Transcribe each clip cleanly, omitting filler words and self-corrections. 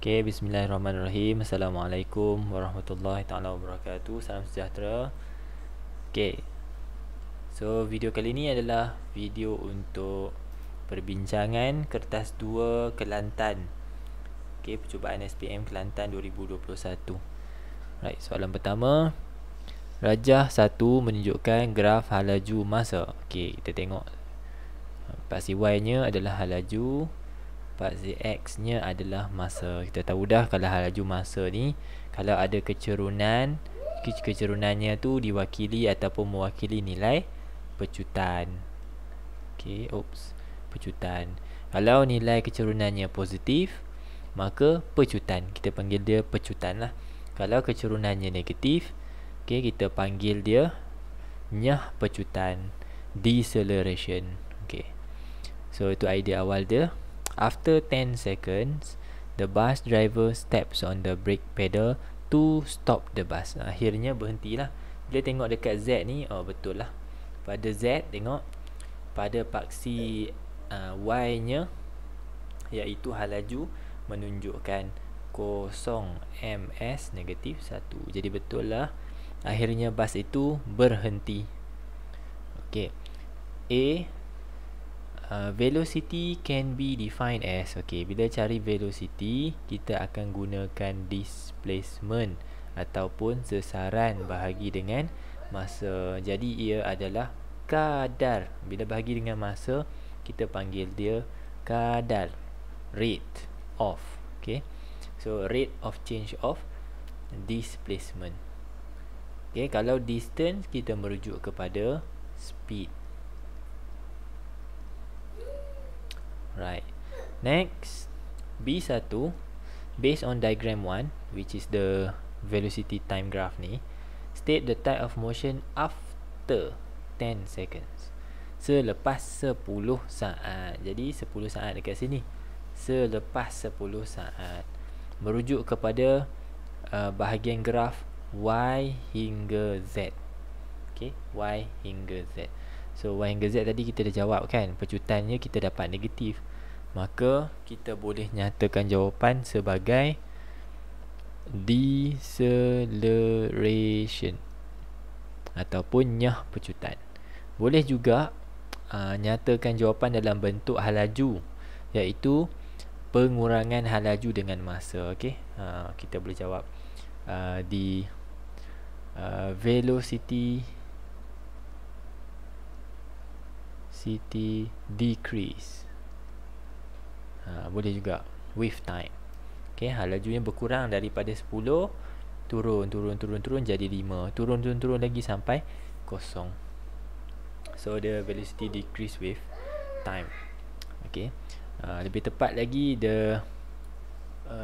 Okay, bismillahirrahmanirrahim. Assalamualaikum warahmatullahi taala wabarakatuh. Salam sejahtera. Okay, so video kali ni adalah video untuk perbincangan kertas 2 Kelantan. Okay, percubaan SPM Kelantan 2021. Right, soalan pertama, rajah 1 menunjukkan graf halaju masa. Okay, kita tengok paksi Y nya adalah halaju, paksi X nya adalah masa. Kita tahu dah kalau halaju masa ni, kalau ada kecerunannya tu diwakili ataupun mewakili nilai pecutan. Okay, pecutan. Kalau nilai kecerunannya positif, maka pecutan, kita panggil dia pecutan lah. Kalau kecerunannya negatif, okay, kita panggil dia nyah pecutan, deceleration. Okay, so itu idea awal dia. After 10 seconds, the bus driver steps on the brake pedal to stop the bus. Akhirnya berhentilah. Bila tengok dekat Z ni, oh betul lah. Pada Z, tengok pada paksi Y nya, iaitu halaju, menunjukkan 0 ms negatif 1. Jadi betul lah. Akhirnya bas itu berhenti. Okay, velocity can be defined as, okay, bila cari velocity, kita akan gunakan displacement ataupun sesaran bahagi dengan masa. Jadi ia adalah kadar. Bila bahagi dengan masa, kita panggil dia kadar, rate of. Okay, so rate of change of displacement. Okay, kalau distance, kita merujuk kepada speed. Right. Next, B1, based on diagram 1, which is the velocity time graph ni, state the type of motion after 10 seconds. Selepas 10 saat. Jadi 10 saat dekat sini. Selepas 10 saat. Merujuk kepada bahagian graf Y hingga Z. Okay, Y hingga Z. So Y hingga Z tadi kita dah jawab kan, pecutannya kita dapat negatif. Maka kita boleh nyatakan jawapan sebagai deceleration ataupun nyah pecutan. Boleh juga nyatakan jawapan dalam bentuk halaju, iaitu pengurangan halaju dengan masa. Okay, kita boleh jawab di velocity decrease. Boleh juga with time. Okay, halajunya berkurang daripada 10, turun jadi 5, turun lagi sampai 0. So the velocity decrease with time. Okay, lebih tepat lagi, the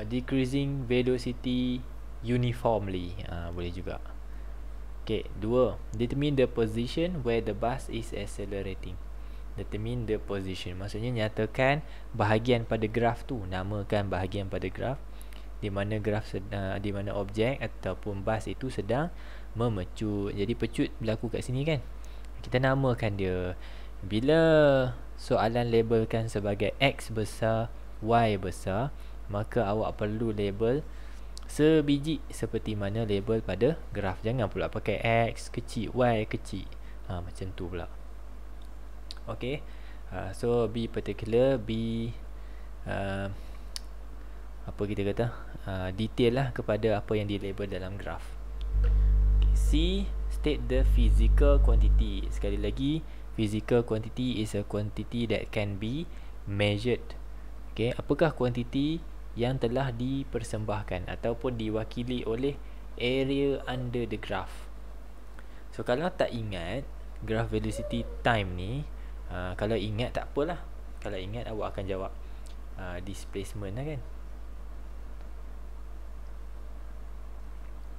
decreasing velocity uniformly. Boleh juga. Okay, 2, determine the position where the bus is accelerating. Determine the position, maksudnya nyatakan bahagian pada graf tu, namakan bahagian pada graf di mana di mana objek ataupun bas itu sedang memecut. Jadi pecut berlaku kat sini kan, kita namakan dia. Bila soalan labelkan sebagai X besar, Y besar, maka awak perlu label sebiji seperti mana label pada graf. Jangan pula pakai X kecil, Y kecil, macam tu pula. Okay, so be particular, be apa kita kata, detail lah kepada apa yang dilabel dalam graf. Okay, C, state the physical quantity. Sekali lagi, physical quantity is a quantity that can be measured. Okay, apakah kuantiti yang telah dipersembahkan ataupun diwakili oleh area under the graph. So kalau tak ingat graph velocity time ni, kalau ingat tak apalah. Kalau ingat, awak akan jawab displacement lah kan.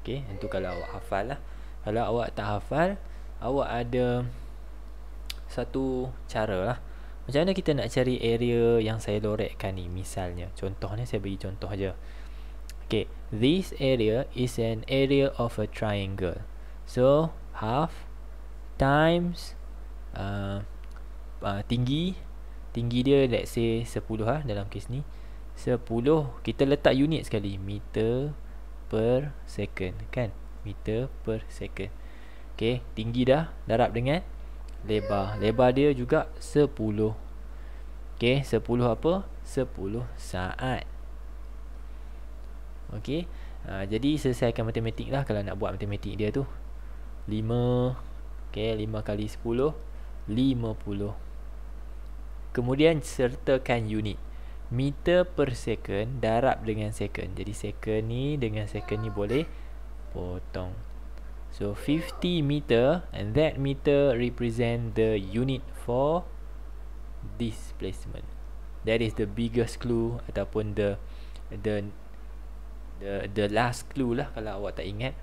Okay, itu kalau awak hafal lah. Kalau awak tak hafal, awak ada satu cara lah. Macam mana kita nak cari area yang saya lorekkan ni. Misalnya, contohnya saya bagi contoh je. Okay, this area is an area of a triangle. So half times tinggi dia let's say 10 dalam kes ni, 10, kita letak unit sekali, meter per second kan, meter per second. Okey, tinggi dah, darab dengan lebar. Lebar dia juga 10. Okey, 10 apa? 10 saat. Okey. Jadi selesaikan matematik lah kalau nak buat matematik dia tu. 5. Okey, 5 kali 10 50. Kemudian sertakan unit meter per second darab dengan second. Jadi second ni dengan second ni boleh potong. So 50 meter, and that meter represent the unit for displacement. That is the biggest clue ataupun the last clue lah kalau awak tak ingat.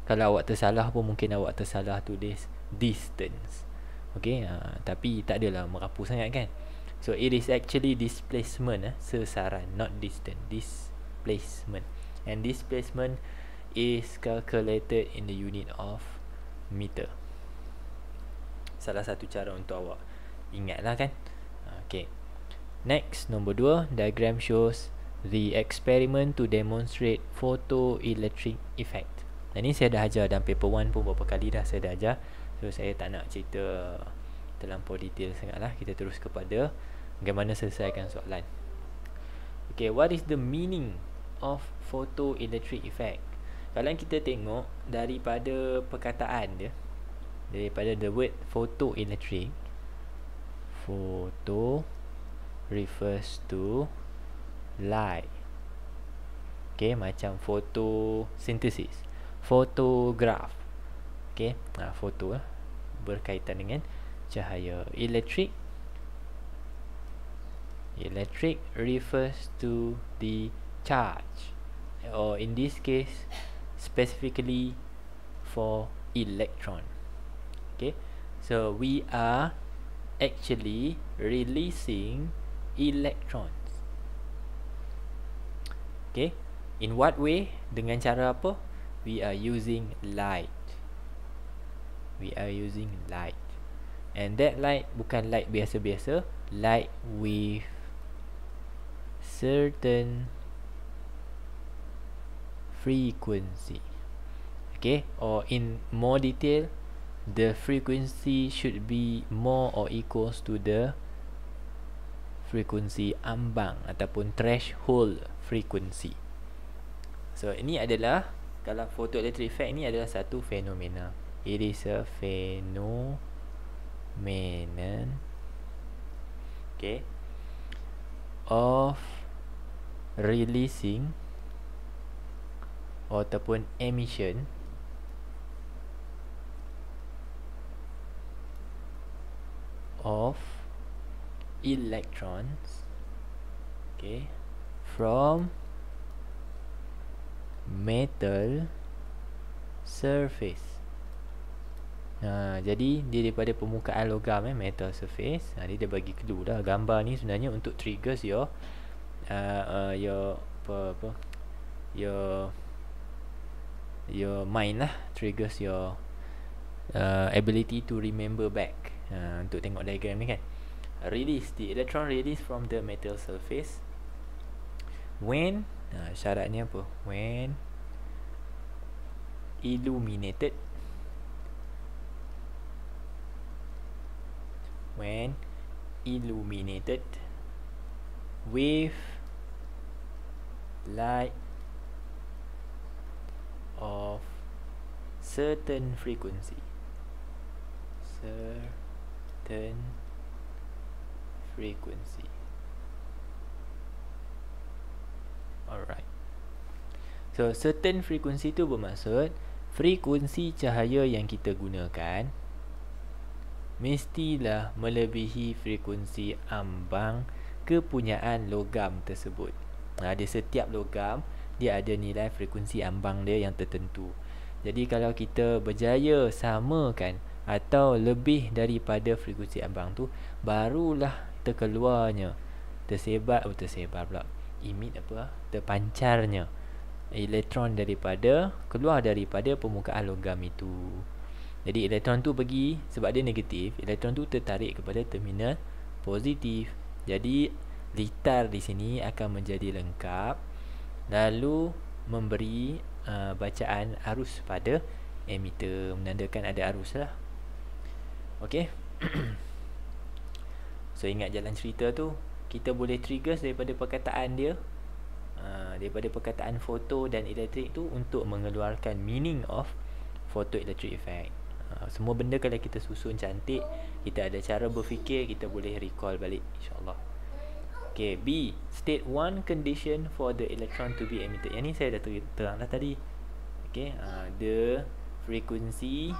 Kalau awak tersalah pun mungkin awak tersalah tulis distance. Okay, tapi tak adalah merapu sangat kan. So it is actually displacement, sesaran, not distance. Displacement. And displacement is calculated in the unit of meter. Salah satu cara untuk awak ingatlah kan. Okay. Next, nombor 2, diagram shows the experiment to demonstrate photoelectric effect. Dan ni saya dah ajar dalam paper 1 pun beberapa kali dah saya dah ajar. So saya tak nak cerita terlampau detail sangat lah. Kita terus kepada bagaimana selesaikan soalan. Okay, what is the meaning of photoelectric effect? Kalau kita tengok daripada perkataan dia, daripada the word photoelectric, photo refers to light. Okay, macam photosynthesis, photograph. Okay, foto berkaitan dengan cahaya. Electric refers to the charge, or in this case specifically for electron. Okay, so we are actually releasing electrons. Okay, in what way? Dengan cara apa? We are using light. And that light bukan light biasa-biasa, light with certain frequency. Okay, or in more detail, the frequency should be more or equals to the frequency ambang ataupun threshold frequency. So ini adalah, kalau photoelectric effect ni adalah satu fenomena. It is a phenomenon, okay, of releasing ataupun emission of electrons, okay, from metal surface. Jadi dia daripada permukaan logam, metal surface. Dia bagi clue dah. Gambar ni sebenarnya untuk triggers your mind lah, triggers your ability to remember back. Untuk tengok diagram ni kan. Release, the electron release from the metal surface when, syaratnya apa? When illuminated with light of certain frequency. Alright. So certain frequency tu bermaksud frekuensi cahaya yang kita gunakan mestilah melebihi frekuensi ambang kepunyaan logam tersebut. Dia setiap logam dia ada nilai frekuensi ambang dia yang tertentu. Jadi kalau kita berjaya samakan atau lebih daripada frekuensi ambang tu, barulah terkeluarnya terpancarnya elektron keluar daripada permukaan logam itu. Jadi elektron tu sebab dia negatif, elektron tu tertarik kepada terminal positif. Jadi litar di sini akan menjadi lengkap, lalu memberi bacaan arus pada emitter, menandakan ada arus lah. Okey. So ingat jalan cerita tu, kita boleh triggers daripada perkataan dia, daripada perkataan foto dan elektrik tu untuk mengeluarkan meaning of photoelectric effect. Semua benda kalau kita susun cantik, kita ada cara berfikir, kita boleh recall balik, insyaAllah. Okay, B. State one condition for the electron to be emitted. Yang ni saya dah terang dah tadi. Okay, the frequency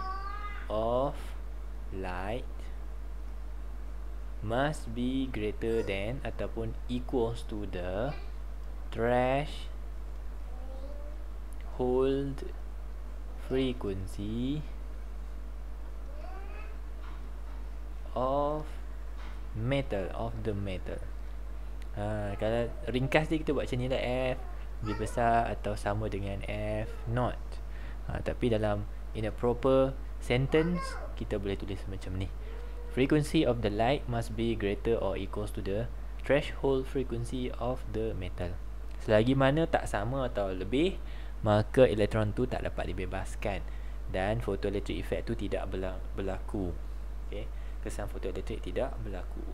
of light must be greater than ataupun equals to the threshold frequency of the metal. Kalau ringkas dia, kita buat macam ni lah, F lebih besar atau sama dengan F not. Tapi dalam in a proper sentence, kita boleh tulis macam ni. Frequency of the light must be greater or equals to the threshold frequency of the metal. Selagi mana tak sama atau lebih, maka elektron tu tak dapat dibebaskan dan photoelectric effect tu tidak berlaku. Okay, kesan photoelektrik tidak berlaku.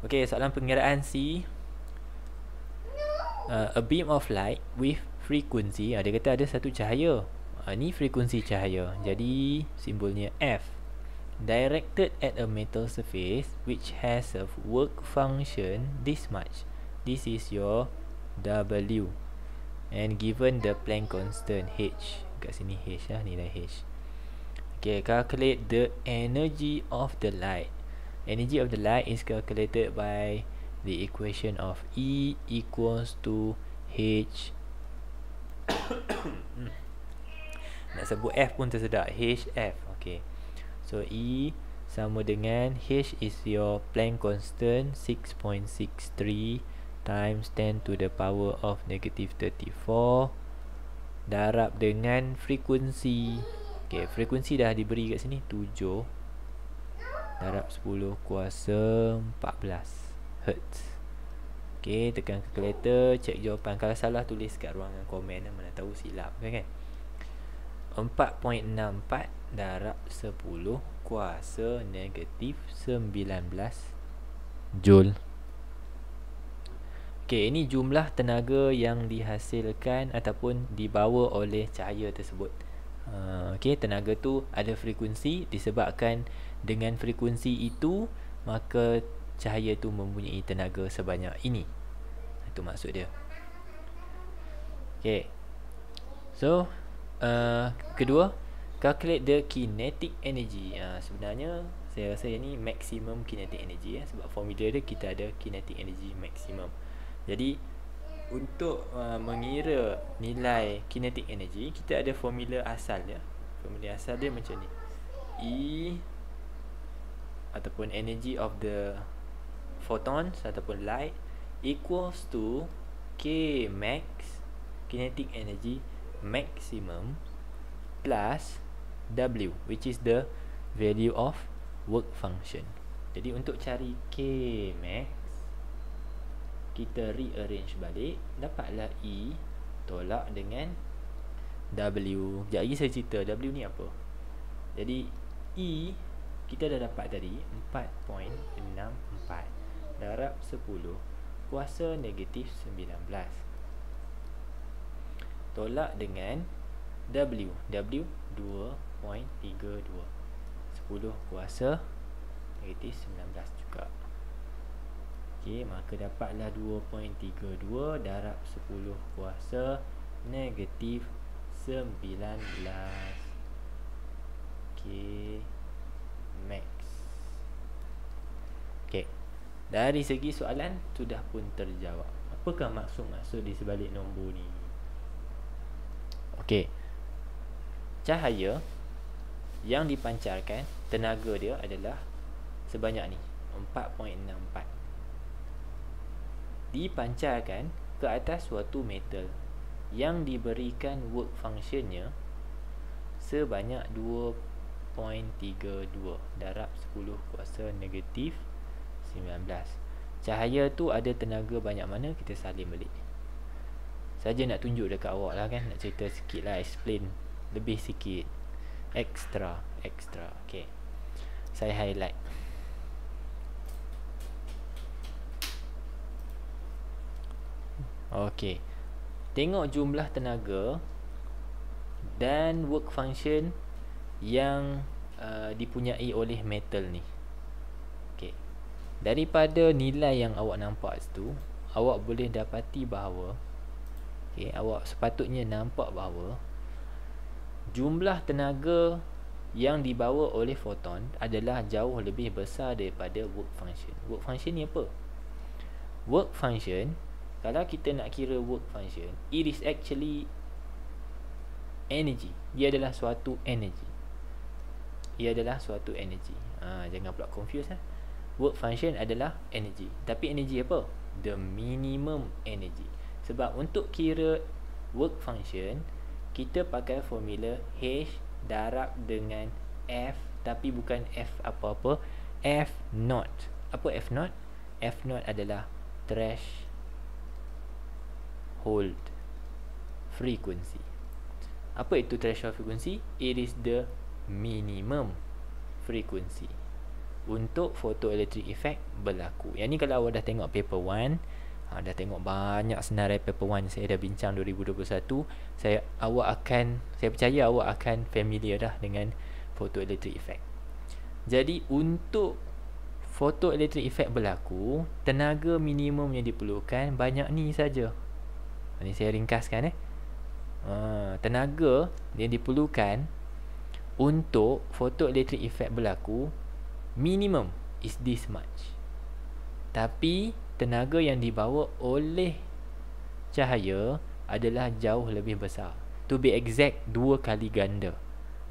Okey, soalan pengiraan C. A beam of light with frequency, dia kata ada satu cahaya. Ni frekuensi cahaya. Jadi simbolnya F. Directed at a metal surface which has a work function this much. This is your W. And given the Planck constant H. Kat sini H lah, nilai H. Okay, calculate the energy of the light. Energy of the light is calculated by the equation of E equals to H. Nak sebut F pun tersedak, HF. Okay, so E sama dengan H is your Planck constant 6.63 times 10 to the power of negative 34 darab dengan frekuensi. Okay, frekuensi dah diberi kat sini 7 darab 10 kuasa 14 Hertz. Okay, tekan kalkulator, cek jawapan. Kalau salah tulis kat ruangan komen, mana tahu silap kan. 4.64 darab 10 kuasa negatif 19 Joule. Okay, ini jumlah tenaga yang dihasilkan ataupun dibawa oleh cahaya tersebut. Okay, tenaga tu ada frekuensi, disebabkan dengan frekuensi itu maka cahaya tu mempunyai tenaga sebanyak ini. Itu maksud dia. Okay, so kedua, calculate the kinetic energy. Sebenarnya saya rasa ini maximum kinetic energy, sebab formula dia kita ada kinetic energy maximum. Jadi untuk mengira nilai kinetic energy, kita ada formula asal dia. Formula asal dia macam ni. E ataupun energy of the photons ataupun light equals to K max, kinetic energy maximum, plus W, which is the value of work function. Jadi untuk cari K max, kita rearrange balik, dapatlah E tolak dengan W. Sekejap lagi saya cerita W ni apa. Jadi E kita dah dapat tadi 4.64 darab 10 kuasa negatif 19 tolak dengan W. W 2.32, 10 kuasa negatif 19 juga. Okey, maka dapatlah 2.32 darab 10 kuasa negatif 19. Okey, max. Okey, dari segi soalan sudah pun terjawab. Apakah maksud-maksud di sebalik nombor ni? Okey, cahaya yang dipancarkan, tenaga dia adalah sebanyak ni, 4.64, dipancarkan ke atas suatu metal yang diberikan work functionnya sebanyak 2.32 darab 10 kuasa negatif 19. cahaya tu ada tenaga banyak mana, kita salin balik. Saja nak tunjuk dekat awak lah kan, nak cerita sikit lah, explain lebih sikit, extra. Okay, saya highlight. Okay, tengok jumlah tenaga dan work function yang dipunyai oleh metal ni. Okay, daripada nilai yang awak nampak tu, awak boleh dapati bahawa, okay, awak sepatutnya nampak bahawa jumlah tenaga yang dibawa oleh foton adalah jauh lebih besar daripada work function. Work function ni apa? Work function, kalau kita nak kira work function, it is actually energy. Dia adalah suatu energy. Jangan pula confuse lah. Work function adalah energy. Tapi energy apa? The minimum energy. Sebab untuk kira work function, kita pakai formula H darab dengan F, tapi bukan F apa-apa, F naught. Apa F naught? F naught adalah threshold frequency. Apa itu threshold frequency? It is the minimum frequency untuk photoelectric effect berlaku. Yang ni kalau awak dah tengok paper 1, dah tengok banyak senarai paper 1 saya dah bincang 2021, saya percaya awak akan familiar dah dengan photoelectric effect. Jadi untuk photoelectric effect berlaku, tenaga minimum yang diperlukan banyak ni saja. Ini saya ringkaskan tenaga yang diperlukan untuk photoelectric effect berlaku minimum is this much. Tapi tenaga yang dibawa oleh cahaya adalah jauh lebih besar. To be exact, 2 kali ganda.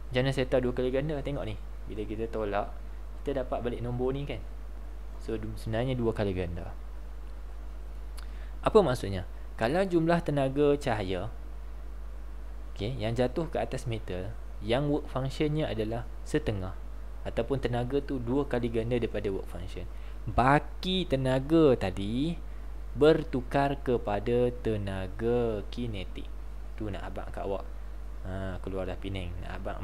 Macam mana saya tahu 2 kali ganda? Tengok ni, bila kita tolak, kita dapat balik nombor ni kan. So sebenarnya 2 kali ganda. Apa maksudnya? Kalau jumlah tenaga cahaya, okay, yang jatuh ke atas metal, yang work functionnya adalah setengah, ataupun tenaga tu 2 kali ganda daripada work function, baki tenaga tadi bertukar kepada tenaga kinetik. Tu nak abang kat awak, keluar dah Penang, nak abang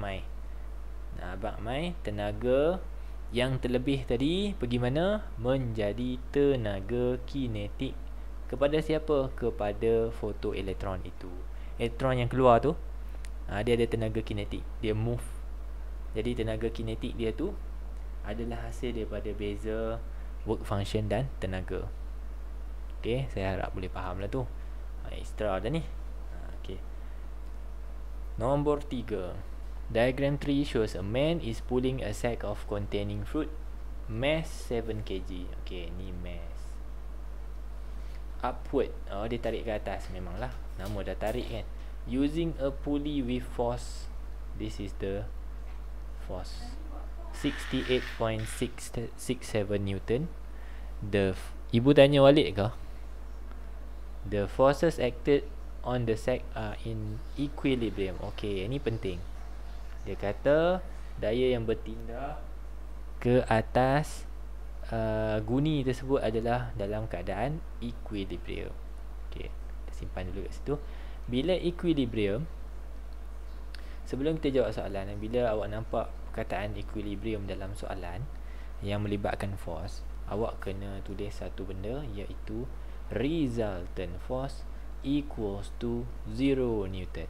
mai tenaga yang terlebih tadi pergi mana? Menjadi tenaga kinetik. Kepada siapa? Kepada fotoelektron itu. Elektron yang keluar tu, dia ada tenaga kinetik, dia move. Jadi tenaga kinetik dia tu adalah hasil daripada beza work function dan tenaga. Okay, saya harap boleh faham lah tu. Extra dah ni. Okay, nombor 3. Diagram 3 shows a man is pulling a sack of containing fruit, mass 7 kg. Okay, ni mass. Upward, dia tarik ke atas. Memanglah, nama dah tarik kan. Using a pulley with force, this is the force, 68.667 Newton. Ibu tanya Walid ke? The forces acted on the sack are in equilibrium. Okay, ini penting. Dia kata daya yang bertindak ke atas guni tersebut adalah dalam keadaan equilibrium. Okay, kita simpan dulu kat situ. Bila equilibrium, sebelum kita jawab soalan, bila awak nampak perkataan equilibrium dalam soalan yang melibatkan force, awak kena tulis satu benda, iaitu resultant force equals to 0 Newton.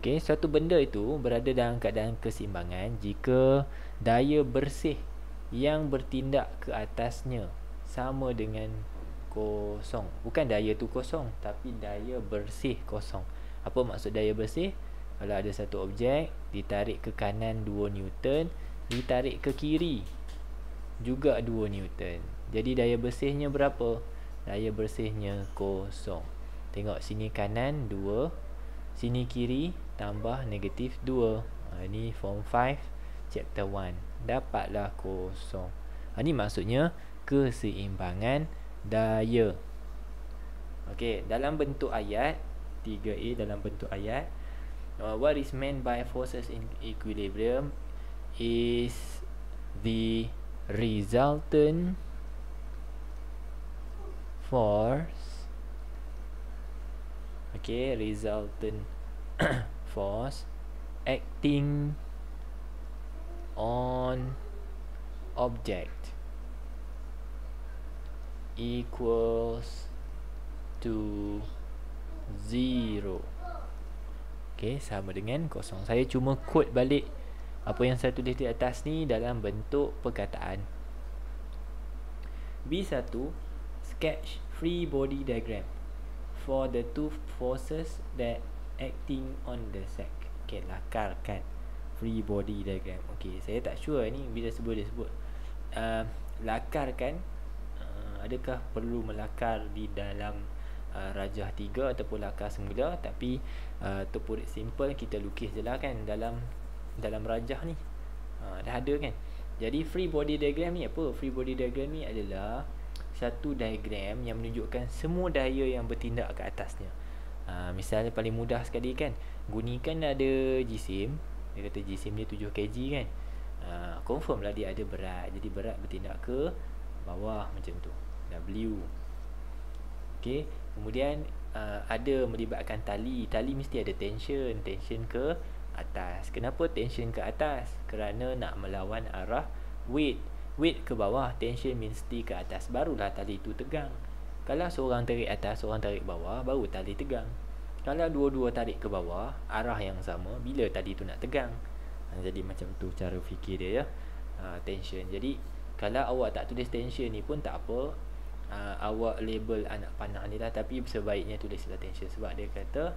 Okay, suatu benda itu berada dalam keadaan keseimbangan jika daya bersih yang bertindak ke atasnya sama dengan kosong. Bukan daya tu kosong, tapi daya bersih kosong. Apa maksud daya bersih? Kalau ada satu objek ditarik ke kanan 2 Newton, ditarik ke kiri juga 2 Newton. Jadi daya bersihnya berapa? Daya bersihnya kosong. Tengok sini kanan 2, sini kiri tambah negatif 2. Ini form 5 chapter 1. Dapatlah kosong. Ini maksudnya keseimbangan daya. Okey, dalam bentuk ayat 3A, dalam bentuk ayat, what is meant by forces in equilibrium is the resultant force, okay, resultant force acting on object equals to 0. Okay, sama dengan kosong. Saya cuma quote balik apa yang saya tulis di atas ni dalam bentuk perkataan. B1, sketch free body diagram for the two forces that acting on the sac. Okay, lakarkan free body diagram. Okay, saya tak sure ni bila dia sebut lakarkan, adakah perlu melakar di dalam rajah 3 ataupun lakar semula. Tapi to put it simple, kita lukis je lah kan dalam rajah ni, dah ada kan. Jadi free body diagram ni apa? Free body diagram ni adalah satu diagram yang menunjukkan semua daya yang bertindak ke atasnya. Misalnya paling mudah sekali kan, gunikan ada jisim, dia kata jisim dia 7 kg kan, confirm lah dia ada berat, jadi berat bertindak ke bawah macam tu, W. Okay, kemudian ada melibatkan tali mesti ada tension ke atas. Kenapa tension ke atas? Kerana nak melawan arah weight ke bawah, tension mesti ke atas, barulah tali tu tegang. Kalau seorang tarik atas, seorang tarik bawah, baru tali tegang. Kalau dua-dua tarik ke bawah, arah yang sama, bila tali tu nak tegang. Jadi macam tu cara fikir dia ya. Tension. Jadi kalau awak tak tulis tension ni pun tak apa, awak label anak panah ni lah, tapi sebaiknya tulislah tension. Sebab dia kata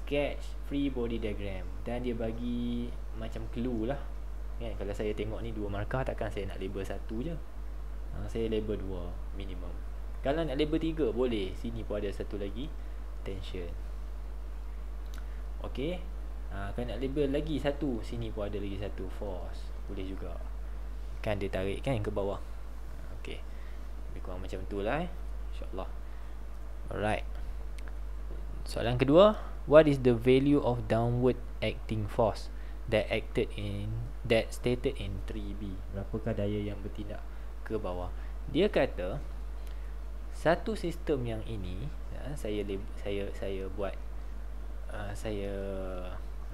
sketch free body diagram, dan dia bagi macam clue lah kan. Kalau saya tengok ni 2 markah, takkan saya nak label 1 je, saya label 2 minimum. Kalau nak label 3 boleh, sini pun ada satu lagi tension. Okay, kalau nak label lagi 1, sini pun ada lagi 1 force, boleh juga kan, dia tarik kan ke bawah. Okay, lebih kurang macam tu lah InsyaAllah. Alright, soalan kedua, what is the value of downward acting force that stated in 3B? Berapakah daya yang bertindak ke bawah? Dia kata satu sistem yang ini, saya buat saya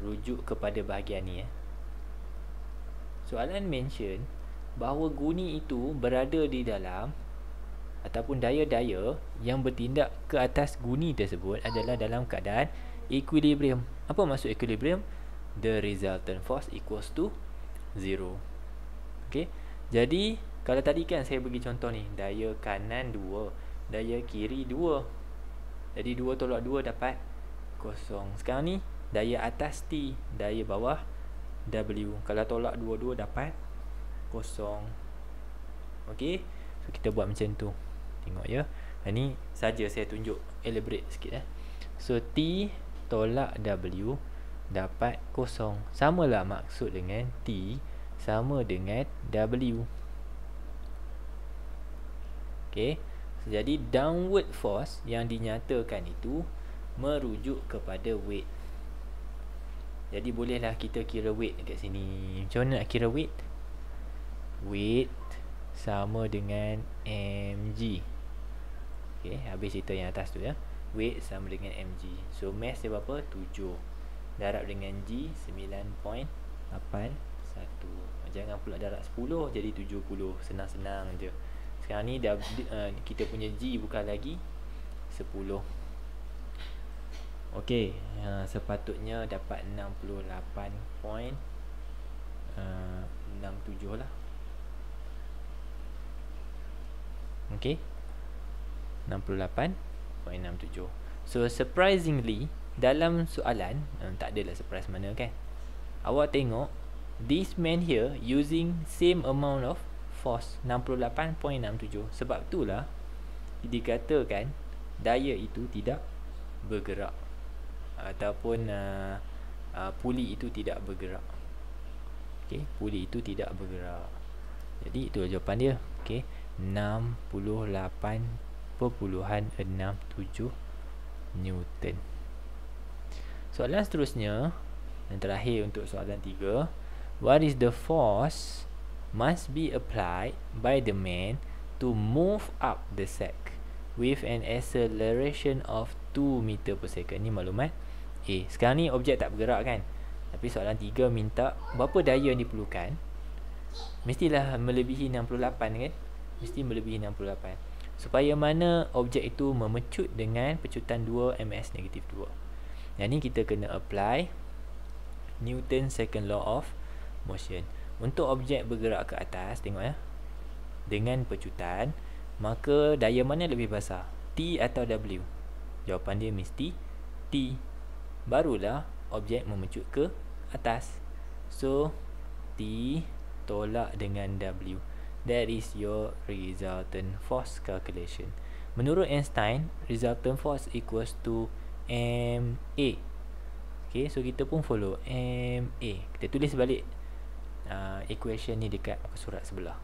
rujuk kepada bahagian ni. Soalan mention bahawa guni itu berada di dalam, ataupun daya-daya yang bertindak ke atas guni tersebut adalah dalam keadaan equilibrium. Apa maksud equilibrium? The resultant force equals to 0. Okay, jadi kalau tadi kan saya bagi contoh ni, daya kanan 2, daya kiri 2, jadi 2 tolak 2 dapat 0. Sekarang ni daya atas T, daya bawah W, kalau tolak 2 dapat 0. Okay, so kita buat macam tu. Tengok ya, ini saja saya tunjuk elaborate sikit So T tolak W dapat 0. Samalah maksud dengan T sama dengan W. Okay, jadi downward force yang dinyatakan itu merujuk kepada weight. Jadi bolehlah kita kira weight dekat sini. Macam mana nak kira weight? Weight sama dengan mg. Okay, habis cerita yang atas tu ya. Weight sama dengan mg. So mass dia berapa? 7. Darab dengan G 9.81. Jangan pula darab 10 jadi 70. Senang-senang je. Sekarang ni dah, kita punya G bukan lagi 10. Okey, sepatutnya dapat 68.67 lah. Okey, 68.67. So surprisingly dalam soalan, tak adalah surprise mana kan, awak tengok this man here using same amount of force 68.67. Sebab itulah dikatakan daya itu tidak bergerak, ataupun puli itu tidak bergerak. Okey, puli itu tidak bergerak. Jadi itu jawapan dia. Okey, 68.67 Newton. Soalan seterusnya, yang terakhir untuk soalan 3, what is the force must be applied by the man to move up the sack with an acceleration of 2 meter per second. Ni maklumat A. Sekarang ni objek tak bergerak kan, tapi soalan 3 minta berapa daya yang diperlukan. Mestilah melebihi 68 kan, mesti melebihi 68, supaya mana objek itu memecut dengan pecutan 2 ms negatif 2. Yang ni kita kena apply Newton second law of motion. Untuk objek bergerak ke atas, tengok ya, dengan pecutan, maka daya mana lebih besar, T atau W? Jawapan dia mesti T. Barulah objek memecut ke atas. So T tolak dengan W. That is your resultant force calculation. Menurut Einstein, resultant force equals to MA. Okay, so kita pun follow MA. Kita tulis balik equation ni dekat surat sebelah.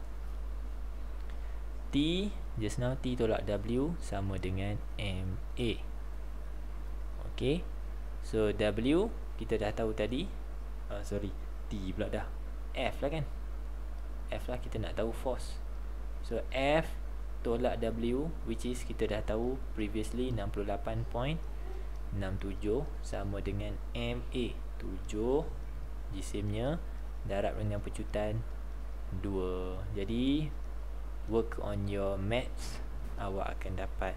T, just now T tolak W sama dengan MA. Okay, so W kita dah tahu tadi. T pula dah. F lah kan. F lah, kita nak tahu force. So F tolak W, which is kita dah tahu previously 68.67 sama dengan MA. 7 jisimnya darab dengan pecutan 2. Jadi work on your maths, awak akan dapat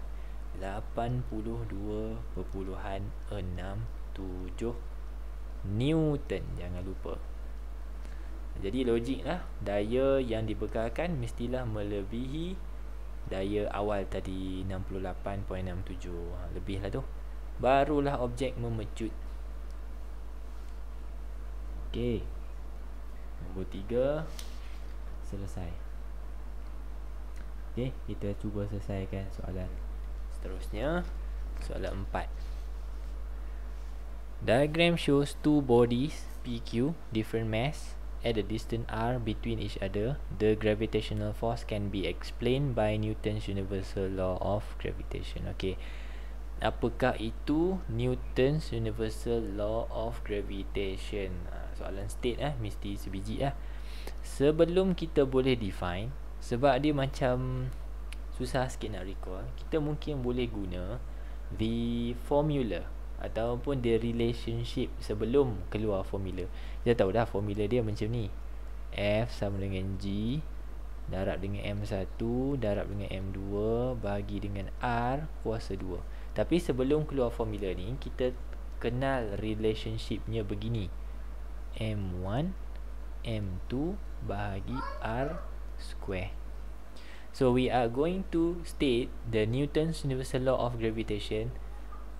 82.67 Newton. Jangan lupa. Jadi logik lah, daya yang dibekalkan mestilah melebihi daya awal tadi 68.67. Lebih lah tu, barulah objek memecut. Okey, nombor 3 selesai. Okey, kita cuba selesaikan soalan seterusnya. Soalan 4. Diagram shows two bodies PQ, different mass, at a distance r between each other. The gravitational force can be explained by Newton's universal law of gravitation. Okay, apakah itu Newton's universal law of gravitation? Soalan state mesti sebiji lah. Sebelum kita boleh define, sebab dia macam susah sikit nak recall, kita mungkin boleh guna the formula ataupun the relationship sebelum keluar formula. Kita tahu dah formula dia macam ni, F sama dengan G darab dengan M1 darab dengan M2 bagi dengan R kuasa 2. Tapi sebelum keluar formula ni, kita kenal relationshipnya begini, M1 M2 bahagi R square. So we are going to state the Newton's universal law of gravitation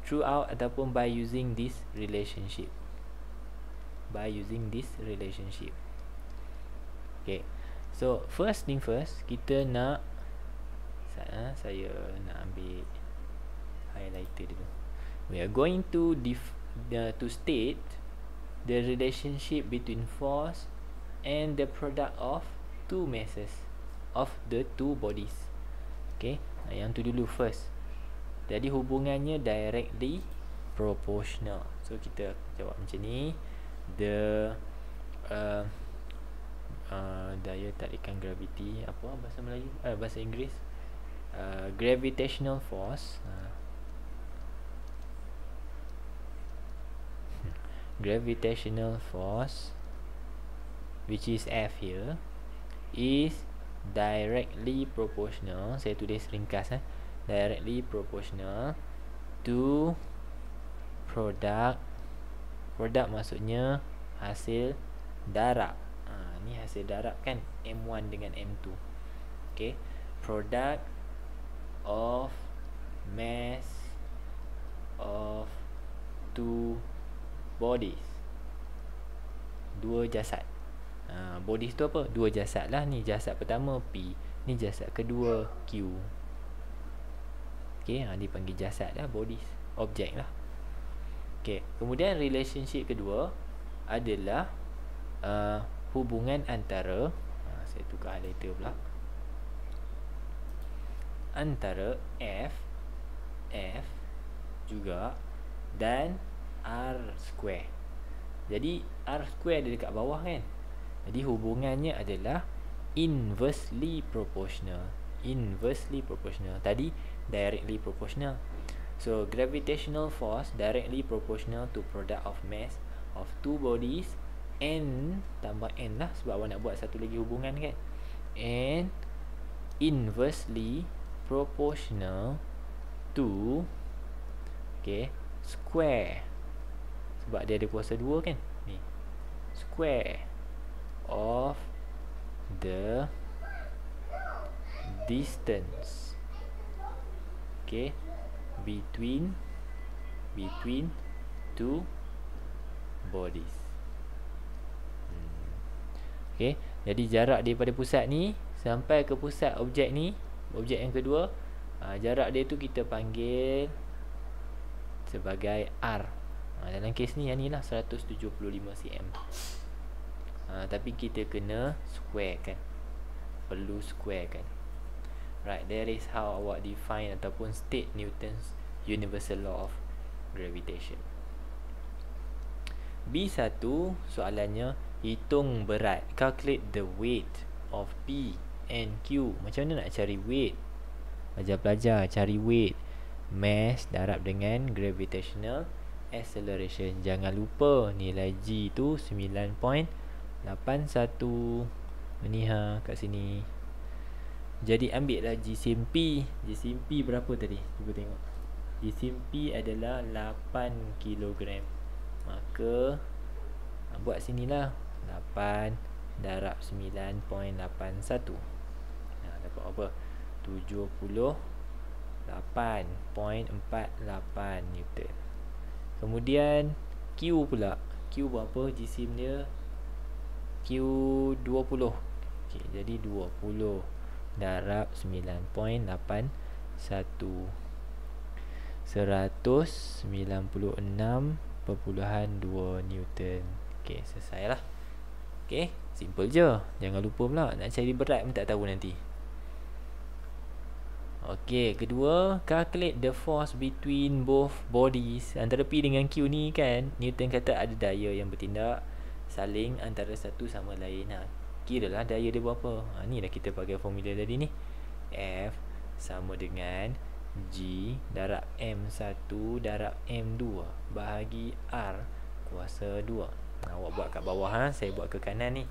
throughout ataupun by using this relationship. Okay, so first thing first, kita nak saya nak ambil highlighter dulu. We are going to state the relationship between force and the product of two masses of the two bodies. Okay, yang tu dulu first. Jadi hubungannya directly proportional. So kita jawab macam ni. The daya tarikan gravity, apa bahasa Melayu, bahasa Inggeris, gravitational force, gravitational force, which is F here, is directly proportional. Saya tulis ringkas, directly proportional to product. Product maksudnya hasil darab. Ni hasil darab kan, M1 dengan M2. Okay, product of mass of two bodies, dua jasad. Bodies tu apa? Dua jasad lah. Ni jasad pertama P, ni jasad kedua Q. Okay, dipanggil jasad lah, bodies, objek lah. Okay, kemudian relationship kedua adalah hubungan antara, saya tukar highlighter pula, antara F juga dan R square. Jadi R square ada dekat bawah kan, jadi hubungannya adalah inversely proportional. Inversely proportional. Tadi directly proportional. So gravitational force directly proportional to product of mass of two bodies and tambah n lah sebab awak nak buat satu lagi hubungan kan, and inversely proportional to square, sebab dia ada kuasa 2 kan, ni square of the distance between two bodies. Jadi jarak daripada pusat ni sampai ke pusat objek ni, objek yang kedua, jarak dia tu kita panggil sebagai R. Dalam kes ni yang ni lah 175 cm. Tapi kita kena square kan, perlu square kan. Right, that is how awak define ataupun state Newton's universal law of gravitation. B1 soalannya, hitung berat, calculate the weight of P and Q. Macam mana nak cari weight? Pelajar cari weight, mass darab dengan gravitational acceleration. Jangan lupa nilai G tu 9.81. Ni kat sini. Jadi ambil lah GCM P. GCM P berapa tadi? Cuba tengok. GCM P adalah 8 kg. Maka buat sinilah 8 darab 9.81. Dapat apa? 78.48 Newton. Kemudian Q pula. Q berapa? GCM dia Q 20. Jadi 20 darab 9.81, 196.2 Newton. Selesai lah. Simple je. Jangan lupa pula nak cari berat pun tak tahu nanti. Kedua, calculate the force between both bodies. Antara P dengan Q ni kan, Newton kata ada daya yang bertindak saling antara satu sama lain. Kira lah daya dia berapa. Ni dah kita pakai formula tadi ni. F sama dengan G darab M1 darab M2 bahagi R kuasa 2. Awak buat kat bawah, saya buat ke kanan ni.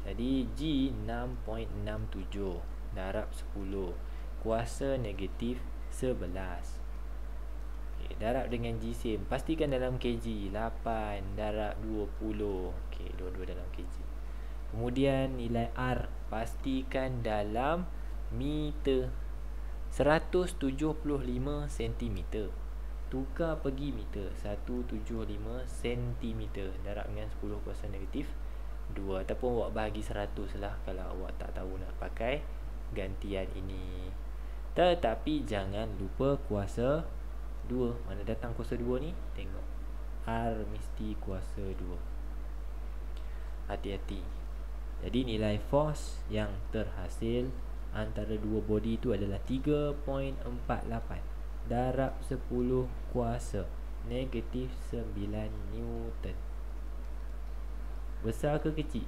Jadi G 6.67 darab 10 kuasa negatif 11. Darab dengan GCM, pastikan dalam kg. 8 darab 20. Dua-dua dalam kg. Kemudian nilai R, pastikan dalam meter. 175 cm. Tukar pergi meter. 175 cm darab dengan 10 kuasa negatif 2. Ataupun awak bahagi 100 lah kalau awak tak tahu nak pakai gantian ini. Tetapi jangan lupa kuasa 2. Mana datang kuasa 2 ni? Tengok, R mesti kuasa 2. Hati-hati. Jadi nilai force yang terhasil antara dua body itu adalah 3.48 darab 10 kuasa negatif 9 Newton. Besar ke kecil?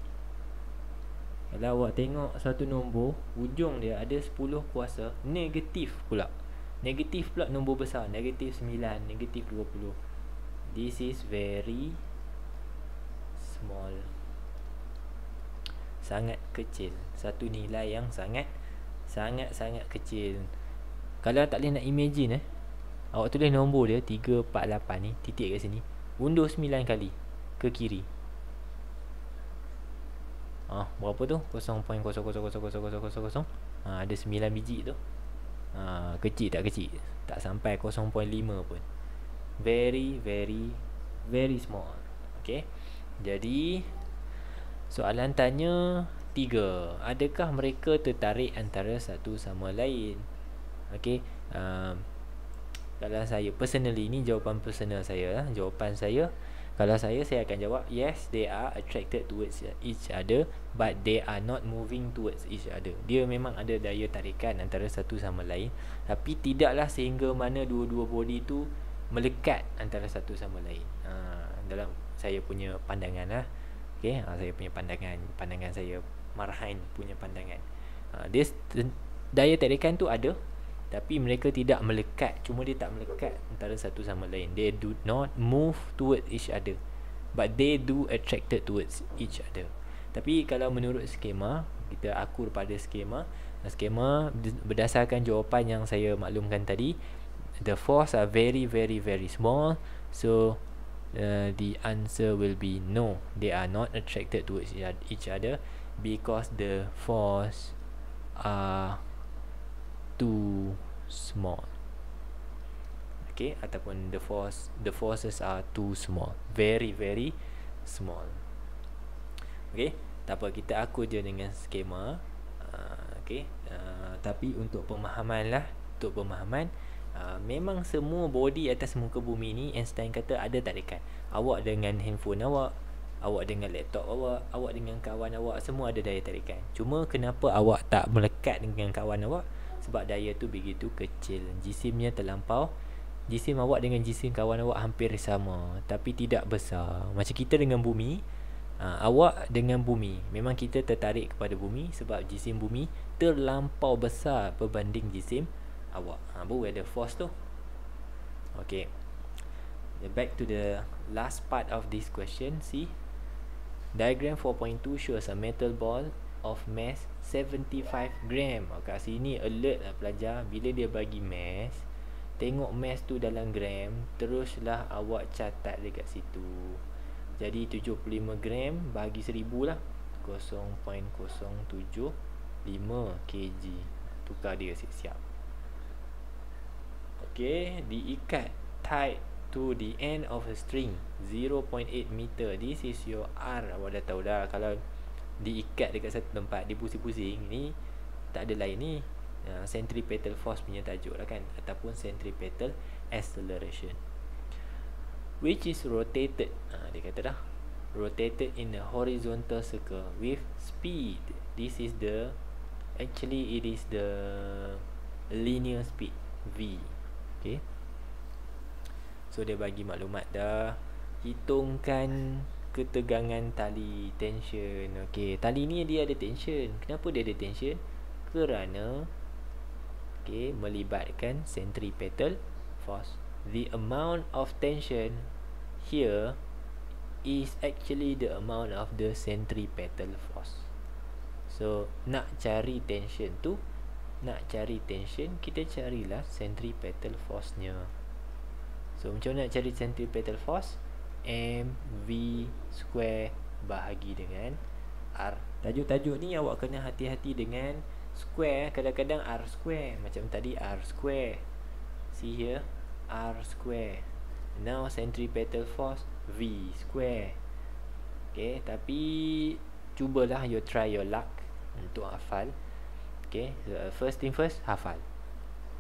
Kalau awak tengok satu nombor, ujung dia ada 10 kuasa negatif pula. Negatif pula nombor besar, negatif 9, negatif 20. This is very small. Sangat kecil. Satu nilai yang sangat kecil. Kalau tak boleh nak imagine, awak tulis nombor dia 348 ni, titik kat sini, undur 9 kali ke kiri. Berapa tu? 0.000000. Ada 9 biji tu. Kecil tak kecil? Tak sampai 0.5 pun. Very small. Jadi soalan tanya 3. Adakah mereka tertarik antara satu sama lain? Kalau saya personally, ni jawapan personal saya, jawapan saya, kalau saya akan jawab yes, they are attracted towards each other, but they are not moving towards each other. Dia memang ada daya tarikan antara satu sama lain, tapi tidaklah sehingga mana dua-dua body tu melekat antara satu sama lain. Dalam saya punya pandangan lah. Saya punya pandangan saya, Marhain punya pandangan. Dia daya tarikan tu ada, tapi mereka tidak melekat. Cuma dia tak melekat antara satu sama lain. They do not move towards each other, but they do attracted towards each other. Tapi kalau menurut skema, kita akur pada skema berdasarkan jawapan yang saya maklumkan tadi, the force are very very very small. So the answer will be no, they are not attracted towards each other because the force are too small. Okay, ataupun the forces are too small, very very small. Okay, tak apa, kita akur je dengan skema. Okay, tapi untuk pemahaman lah, memang semua body atas muka bumi ni Einstein kata ada tarikan. Awak dengan handphone awak dengan laptop awak dengan kawan awak, semua ada daya tarikan. Cuma kenapa awak tak melekat dengan kawan awak? Sebab daya tu begitu kecil, jisimnya terlampau. Jisim awak dengan jisim kawan awak hampir sama, tapi tidak besar. Macam kita dengan bumi, awak dengan bumi, memang kita tertarik kepada bumi sebab jisim bumi terlampau besar berbanding jisim awak. Baru ada force tu. Okay, back to the last part of this question. See, diagram 4.2 shows a metal ball of mass 75 gram. Kat sini alert lah pelajar. Bila dia bagi mass, tengok mass tu dalam gram, teruslah awak catat dekat situ. Jadi 75 gram bagi 1000 lah, 0.075 kg. Tukar dia siap-siap. Okay, diikat, tied to the end of a string 0.8 meter. This is your R. Awak dah tahu dah, kalau diikat dekat satu tempat, dipusing-pusing, ni tak ada lain ni, centripetal force punya tajuk lah kan, ataupun centripetal acceleration, which is rotated. Dia kata dah, rotated in a horizontal circle with speed. This is the, actually it is the linear speed, V. Okay, so dia bagi maklumat dah. Hitungkan ketegangan tali, tension. Okay, tali ni dia ada tension. Kenapa dia ada tension? Kerana melibatkan centripetal force. The amount of tension here is actually the amount of the centripetal force. So nak cari tension tu, kita carilah centripetal force nya. So macam mana nak cari centripetal force? mv square bahagi dengan r. Tajuk-tajuk ni awak kena hati-hati dengan square. Kadang-kadang r square, macam tadi r square. See here, r square. Now centripetal force v square. Okay, tapi cubalah you try your luck untuk hafal. Okay, first thing first, hafal.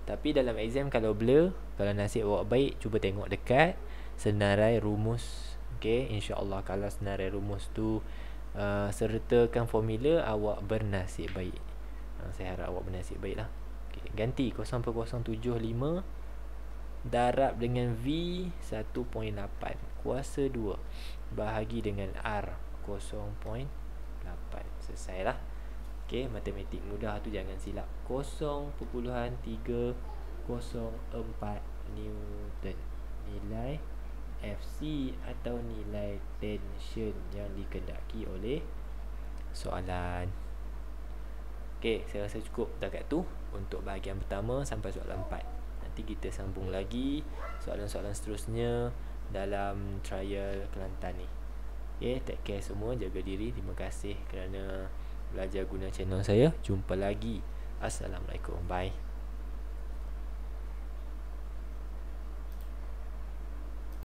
Tapi dalam exam kalau blur, kalau nasib awak baik, cuba tengok dekat senarai rumus. Okay, insya-Allah kalau senarai rumus tu sertakan formula, awak bernasib baik. Saya harap awak bernasib baik lah. Okay, ganti 0.075 darab dengan V 1.8 kuasa 2 bahagi dengan R 0.8. Selesai lah. Okay, matematik mudah tu jangan silap. 0.304 Newton nilai FC atau nilai tension yang dikendaki oleh soalan. Okay, saya rasa cukup dekat tu untuk bahagian pertama sampai soalan 4. Nanti kita sambung lagi soalan-soalan seterusnya dalam trial Kelantan ni. Okay, take care semua, jaga diri. Terima kasih kerana belajar guna channel saya. Jumpa lagi. Assalamualaikum. Bye.